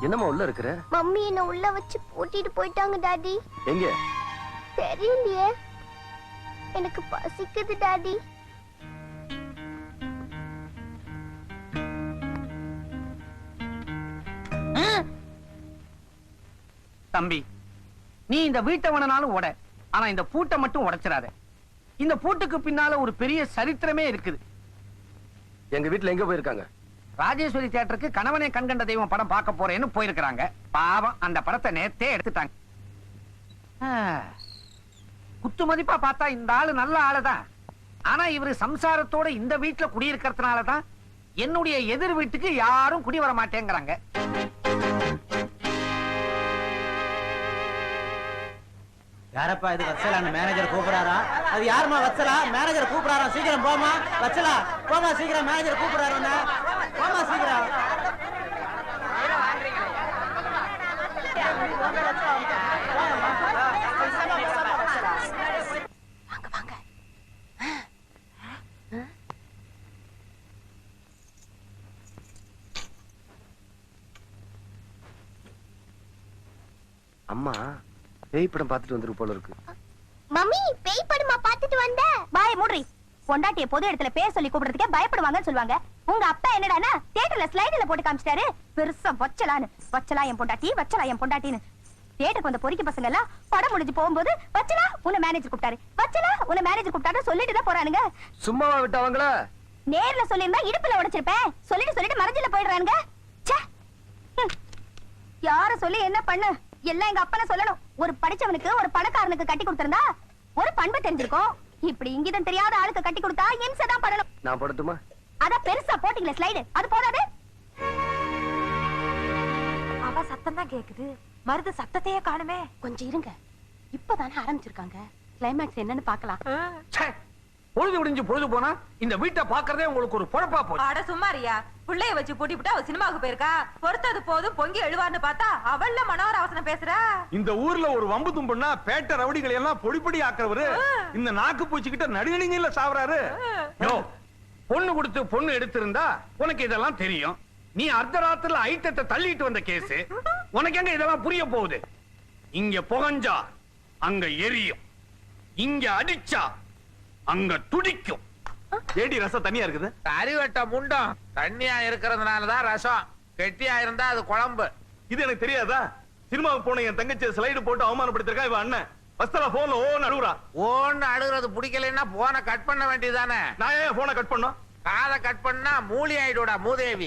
என்னம்மா உள்ள இருக்கிற? மம்மி என்ன உள்ள வச்சு பூட்டிட்டு போயிட்டாங்க டாடி. எங்க? தெரியலையே. எனக்கு பசிக்குது டாடி. தம்பி, நீ இந்த வீட்டை வேணாலும் உட, ஆனா இந்த பூட்டை மட்டும் உடைச்சிடாத. இந்த பூட்டுக்கு பின்னால ஒரு பெரிய சரித்திரமே இருக்குது. எங்க வீட்டுல எங்க போயிருக்காங்க? ராஜேஸ்வரி தியேட்டருக்கு கணவனே கண்கண்ட தெய்வம் படம் பார்க்க போறேன்னு போயிருக்கிறாங்க. பாவம், அந்த படத்தை நேத்தே எடுத்துட்டாங்க. குத்து மதிப்பா பார்த்தா இந்த ஆளு நல்ல ஆளுதான். ஆனா இவரு சம்சாரத்தோட இந்த வீட்டுல குடியிருக்கிறதுனாலதான் என்னுடைய எதிர் வீட்டுக்கு யாரும் குடி வர மாட்டேங்கிறாங்க. யாரப்பா இது? வச்சலான்னு மேனேஜர் கூப்பிடாரா? அது யாருமா வச்சலா? மேனேஜர் கூப்பிடாரா? சீக்கிரம் போமா வச்சலா, போமா சீக்கிரம், மேனேஜர் கூப்பிடாரு. போமா சீக்கிரம். வாங்க வாங்க. அம்மா பேய் படம் பார்த்துட்டு வந்துரு போல இருக்கு. மம்மி பேய் படமா பார்த்துட்டு வந்த? பாய் மூடி. பொண்டாட்டிய பொது இடத்துல பேர் சொல்லி கூப்பிடுறதுக்கே பயப்படுவாங்கன்னு சொல்லுவாங்க. உங்க அப்பா என்னடானா தியேட்டர்ல ஸ்லைடுல போட்டு காமிச்சிட்டாரு. பெருசா வச்சலான்னு, வச்சலா என் பொண்டாட்டி, வச்சலா என் பொண்டாட்டின்னு. தியேட்டருக்கு வந்த பொறுக்கி பசங்க எல்லாம் படம் முடிஞ்சு போகும்போது வச்சலா உன்னை மேனேஜர் கூப்பிட்டாரு, வச்சலா உன்னை மேனேஜர் கூப்பிட்டாரு சொல்லிட்டு தான் போறானுங்க. சும்மாவா விட்டாங்களா? நேர்ல சொல்லிருந்தா இடுப்புல உடைச்சிருப்பேன். சொல்லிட்டு மறைஞ்சில போயிடுறானுங்க. யார சொல்லி என்ன பண்ண? எல்லாம் எங்க அப்பனை சொல்லணும். ஒரு படிச்சவனுக்கு ஒரு பணக்காரனுக்கு கட்டி கொடுத்திருந்தா ஒரு பண்பு தெரிஞ்சிருக்கும். இப்படி இங்கிதம் தெரியாத ஆளுக்கு கட்டி கொடுத்தா இம்சை தான் பண்ணணும். நான் போடட்டுமா? அத பெருசா போட்டீங்களே ஸ்லைடு, அது போதாது? அவ சத்தம் தான் கேக்குது, மருது சத்தத்தையே காணுமே. கொஞ்சம் இருங்க, இப்பதானே ஆரம்பிச்சிருக்காங்க. கிளைமேக்ஸ் என்னன்னு பாக்கலாம். பொழுது விடிஞ்சு பொழுது போனா இந்த வீட்டை பாக்குறதே உங்களுக்கு ஒரு பொழப்பா போச்சு. அட சும்மாரியா, புள்ளைய வச்சு பூட்டி விட்டு அவ சினிமாவுக்கு போயிருக்கா. பொறுத்தது போதும் பொங்கி எழுவான்னு பார்த்தா அவள்ல மனோர அவசரம் பேசுறா. இந்த ஊர்ல ஒரு வம்பு தும்புன்னா பேட்ட ரவுடிகளை எல்லாம் பொடிப்படி ஆக்குறவரு இந்த நாக்கு பூச்சிக்கிட்ட நடுநடுங்கல சாவறாரு. பொண்ணு கொடுத்து பொண்ணு எடுத்திருந்தா உனக்கு இதெல்லாம் தெரியும். நீ அர்த்தராத்திரில ஐட்டத்தை தள்ளிட்டு வந்த கேஸ், உனக்கு எங்க இதெல்லாம் புரிய போகுது? இங்க புகஞ்சா அங்க எரியும், இங்க அடிச்சா அங்க துடிக்கும். ஏடி ரசம் தனியா இருக்குது? அறிவட்ட முண்டம் தண்ணியா இருக்கிறதுனாலதான் ரசம், கெட்டியா இருந்தா அது குழம்பு. இது எனக்கு தெரியாதா? சினிமாவுக்கு போன என் தங்கச்சி ஸ்லைடு போட்டு அவமானப்படுத்திருக்கா இவன் அண்ணன். வஸ்தரா போன்ல ஓன்னு அழுகுறா. ஓன்னு அழுகுறது பிடிக்கலன்னா போனை கட் பண்ண வேண்டியதானே. நான் ஏன் போனை கட் பண்ணோம்? காதை கட் பண்ணா மூலி ஆயிடுடா மூதேவி.